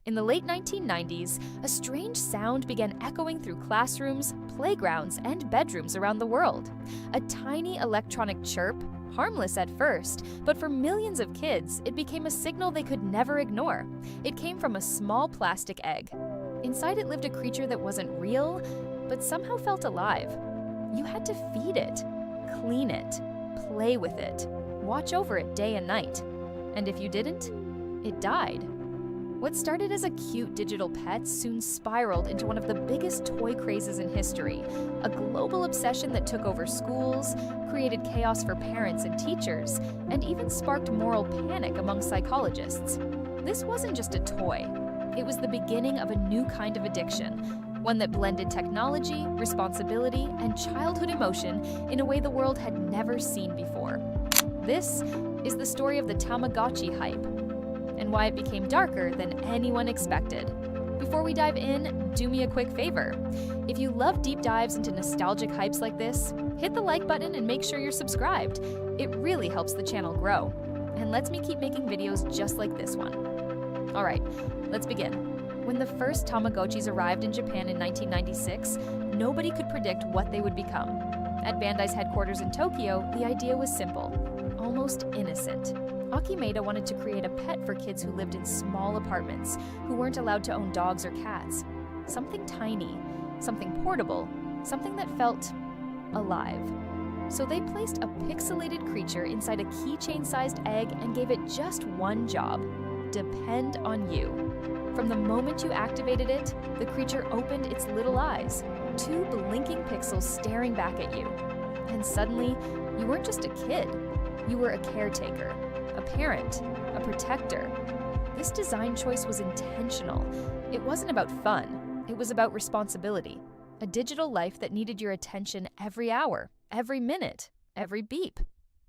In the late 1990s, a strange sound began echoing through classrooms, playgrounds, and bedrooms around the world. A tiny electronic chirp, harmless at first, but for millions of kids, it became a signal they could never ignore. It came from a small plastic egg. Inside it lived a creature that wasn't real, but somehow felt alive. You had to feed it, clean it, play with it, watch over it day and night. And if you didn't, it died. What started as a cute digital pet soon spiraled into one of the biggest toy crazes in history, a global obsession that took over schools, created chaos for parents and teachers, and even sparked moral panic among psychologists. This wasn't just a toy. It was the beginning of a new kind of addiction, one that blended technology, responsibility, and childhood emotion in a way the world had never seen before. This is the story of the Tamagotchi hype, and why it became darker than anyone expected. Before we dive in, do me a quick favor. If you love deep dives into nostalgic hypes like this, hit the like button and make sure you're subscribed. It really helps the channel grow, and lets me keep making videos just like this one. Alright, let's begin. When the first Tamagotchis arrived in Japan in 1996, nobody could predict what they would become. At Bandai's headquarters in Tokyo, the idea was simple, almost innocent. Akimeta wanted to create a pet for kids who lived in small apartments, who weren't allowed to own dogs or cats. Something tiny, something portable, something that felt alive. So they placed a pixelated creature inside a keychain-sized egg and gave it just one job: depend on you. From the moment you activated it, the creature opened its little eyes, two blinking pixels staring back at you. And suddenly, you weren't just a kid, you were a caretaker, a parent, a protector. This design choice was intentional. It wasn't about fun, it was about responsibility. A digital life that needed your attention every hour, every minute, every beep.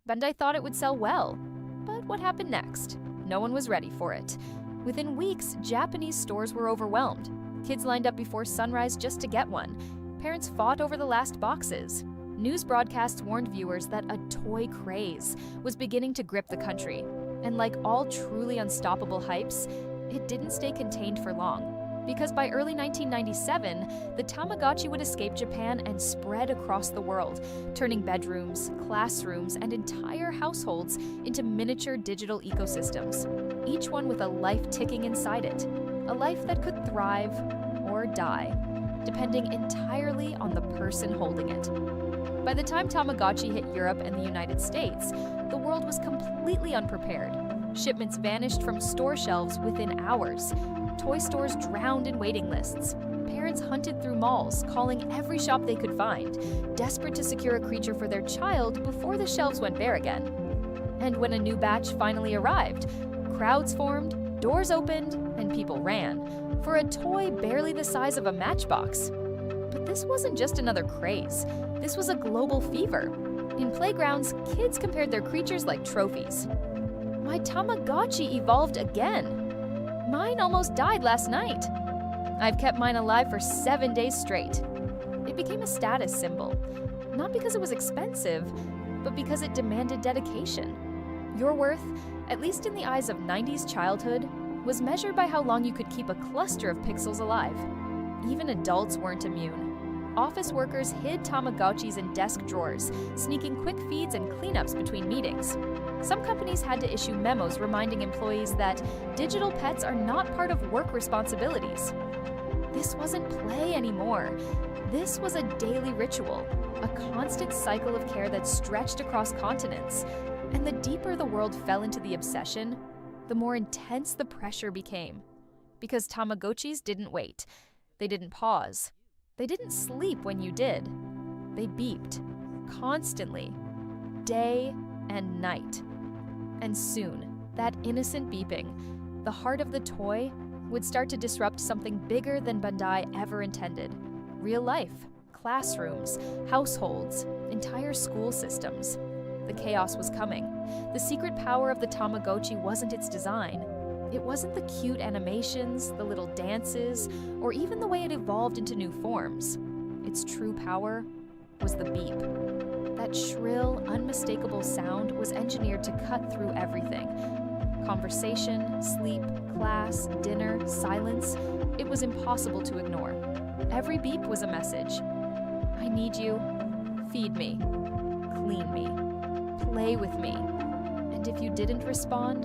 Bandai thought it would sell well. But what happened next? No one was ready for it. Within weeks, Japanese stores were overwhelmed. Kids lined up before sunrise just to get one. Parents fought over the last boxes. News broadcasts warned viewers that a toy craze was beginning to grip the country. And like all truly unstoppable hypes, it didn't stay contained for long. Because by early 1997, the Tamagotchi would escape Japan and spread across the world, turning bedrooms, classrooms, and entire households into miniature digital ecosystems, each one with a life ticking inside it, a life that could thrive or die, depending entirely on the person holding it. By the time Tamagotchi hit Europe and the United States, the world was completely unprepared. Shipments vanished from store shelves within hours. Toy stores drowned in waiting lists. Parents hunted through malls, calling every shop they could find, desperate to secure a creature for their child before the shelves went bare again. And when a new batch finally arrived, crowds formed, doors opened, and people ran, for a toy barely the size of a matchbox. But this wasn't just another craze. This was a global fever. In playgrounds, kids compared their creatures like trophies. My Tamagotchi evolved again. Mine almost died last night. I've kept mine alive for 7 days straight. It became a status symbol, not because it was expensive, but because it demanded dedication. Your worth, at least in the eyes of 90s childhood, was measured by how long you could keep a cluster of pixels alive. Even adults weren't immune. Office workers hid Tamagotchis in desk drawers, sneaking quick feeds and cleanups between meetings. Some companies had to issue memos reminding employees that digital pets are not part of work responsibilities. This wasn't play anymore. This was a daily ritual, a constant cycle of care that stretched across continents. And the deeper the world fell into the obsession, the more intense the pressure became. Because Tamagotchis didn't wait. They didn't pause. They didn't sleep when you did. They beeped, constantly, day and night. And soon, that innocent beeping, the heart of the toy, would start to disrupt something bigger than Bandai ever intended. Real life, classrooms, households, entire school systems. The chaos was coming. The secret power of the Tamagotchi wasn't its design. It wasn't the cute animations, the little dances, or even the way it evolved into new forms. Its true power was the beep. That shrill, unmistakable sound was engineered to cut through everything. Conversation, sleep, class, dinner, silence. It was impossible to ignore. Every beep was a message. I need you. Feed me. Clean me. Play with me. And if you didn't respond,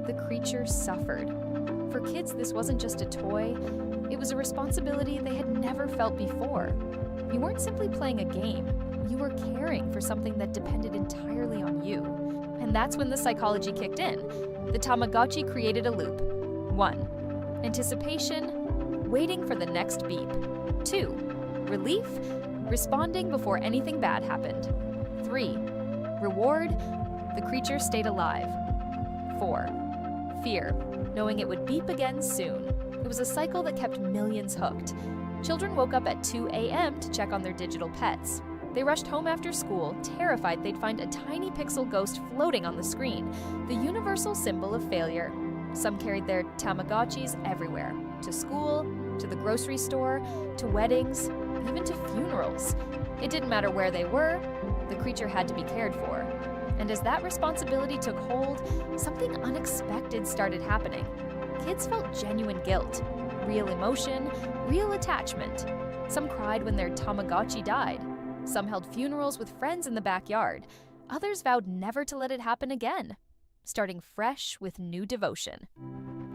the creature suffered. For kids, this wasn't just a toy. It was a responsibility they had never felt before. You weren't simply playing a game. You were caring for something that depended entirely on you. And that's when the psychology kicked in. The Tamagotchi created a loop. 1. Anticipation, waiting for the next beep. 2. Relief, responding before anything bad happened. 3. Reward, the creature stayed alive. 4. Fear, knowing it would beep again soon. It was a cycle that kept millions hooked. Children woke up at 2 a.m. to check on their digital pets. They rushed home after school, terrified they'd find a tiny pixel ghost floating on the screen, the universal symbol of failure. Some carried their Tamagotchis everywhere, to school, to the grocery store, to weddings, even to funerals. It didn't matter where they were, the creature had to be cared for. And as that responsibility took hold, something unexpected started happening. Kids felt genuine guilt, real emotion, real attachment. Some cried when their Tamagotchi died. Some held funerals with friends in the backyard. Others vowed never to let it happen again, starting fresh with new devotion.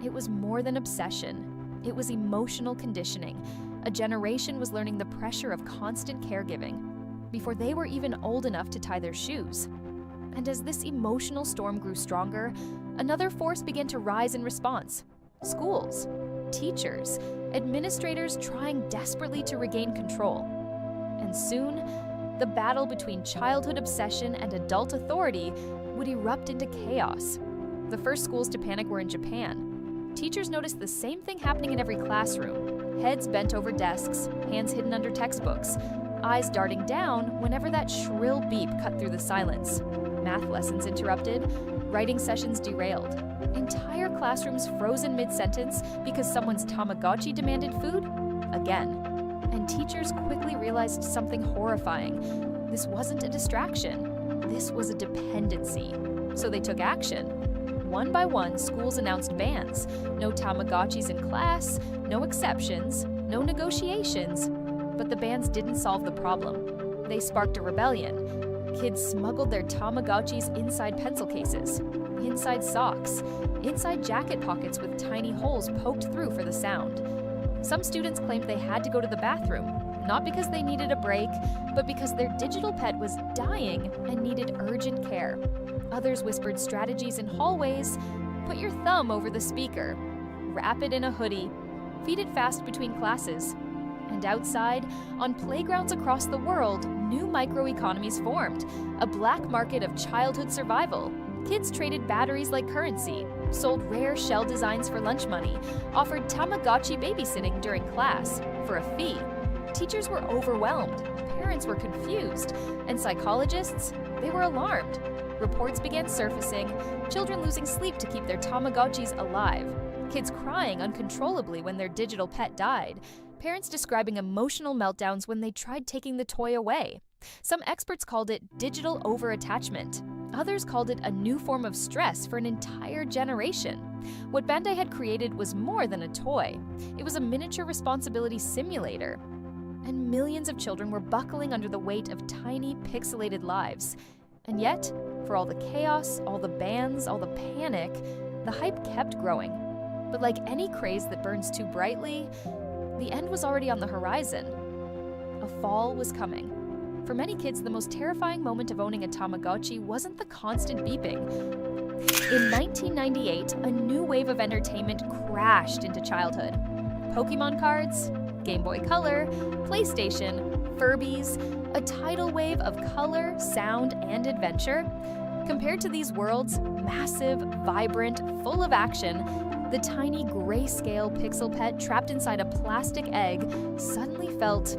It was more than obsession. It was emotional conditioning. A generation was learning the pressure of constant caregiving before they were even old enough to tie their shoes. And as this emotional storm grew stronger, another force began to rise in response. Schools, teachers, administrators trying desperately to regain control. And soon, the battle between childhood obsession and adult authority would erupt into chaos. The first schools to panic were in Japan. Teachers noticed the same thing happening in every classroom. Heads bent over desks, hands hidden under textbooks, eyes darting down whenever that shrill beep cut through the silence. Math lessons interrupted, writing sessions derailed. Entire classrooms frozen mid-sentence because someone's Tamagotchi demanded food? Again. And teachers quickly realized something horrifying. This wasn't a distraction. This was a dependency. So they took action. One by one, schools announced bans. No Tamagotchis in class, no exceptions, no negotiations. But the bans didn't solve the problem. They sparked a rebellion. Kids smuggled their Tamagotchis inside pencil cases, inside socks, inside jacket pockets with tiny holes poked through for the sound. Some students claimed they had to go to the bathroom, not because they needed a break, but because their digital pet was dying and needed urgent care. Others whispered strategies in hallways: put your thumb over the speaker, wrap it in a hoodie, feed it fast between classes. And outside, on playgrounds across the world, new microeconomies formed, a black market of childhood survival. Kids traded batteries like currency, sold rare shell designs for lunch money, offered Tamagotchi babysitting during class for a fee. Teachers were overwhelmed, parents were confused, and psychologists, they were alarmed. Reports began surfacing, children losing sleep to keep their Tamagotchis alive, kids crying uncontrollably when their digital pet died, parents describing emotional meltdowns when they tried taking the toy away. Some experts called it digital overattachment. Others called it a new form of stress for an entire generation. What Bandai had created was more than a toy. It was a miniature responsibility simulator. And millions of children were buckling under the weight of tiny, pixelated lives. And yet, for all the chaos, all the bans, all the panic, the hype kept growing. But like any craze that burns too brightly, the end was already on the horizon. A fall was coming. For many kids, the most terrifying moment of owning a Tamagotchi wasn't the constant beeping. In 1998, a new wave of entertainment crashed into childhood. Pokemon cards, Game Boy Color, PlayStation, Furbies, a tidal wave of color, sound, and adventure. Compared to these worlds, massive, vibrant, full of action, the tiny grayscale pixel pet trapped inside a plastic egg suddenly felt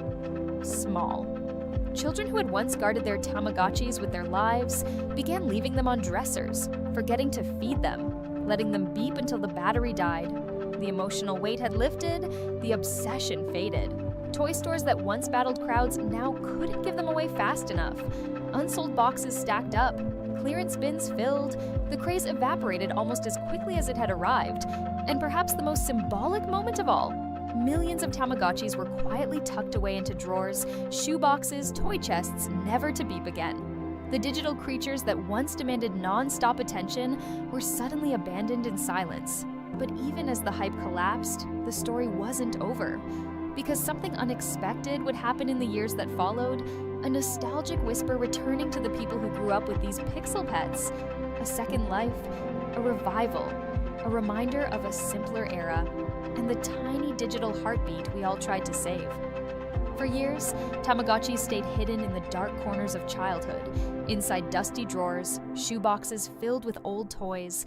small. Children who had once guarded their Tamagotchis with their lives began leaving them on dressers, forgetting to feed them, letting them beep until the battery died. The emotional weight had lifted, the obsession faded. Toy stores that once battled crowds now couldn't give them away fast enough. Unsold boxes stacked up, clearance bins filled, the craze evaporated almost as quickly as it had arrived. And perhaps the most symbolic moment of all, millions of Tamagotchis were quietly tucked away into drawers, shoeboxes, toy chests, never to beep again. The digital creatures that once demanded non-stop attention were suddenly abandoned in silence. But even as the hype collapsed, the story wasn't over. Because something unexpected would happen in the years that followed, a nostalgic whisper returning to the people who grew up with these pixel pets. A second life, a revival, a reminder of a simpler era, and the tiny digital heartbeat we all tried to save. For years, Tamagotchi stayed hidden in the dark corners of childhood, inside dusty drawers, shoeboxes filled with old toys.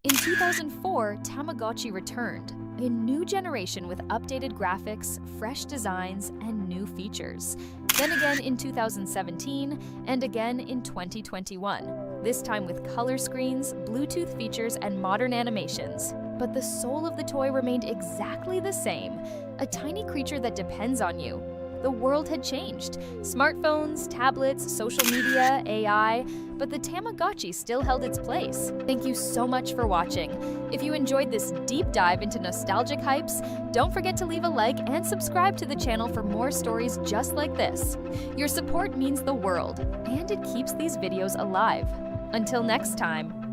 In 2004, Tamagotchi returned, a new generation with updated graphics, fresh designs, and new features. Then again in 2017, and again in 2021, this time with color screens, Bluetooth features, and modern animations. But the soul of the toy remained exactly the same, a tiny creature that depends on you. The world had changed. Smartphones, tablets, social media, AI, but the Tamagotchi still held its place. Thank you so much for watching. If you enjoyed this deep dive into nostalgic hypes, don't forget to leave a like and subscribe to the channel for more stories just like this. Your support means the world, and it keeps these videos alive. Until next time.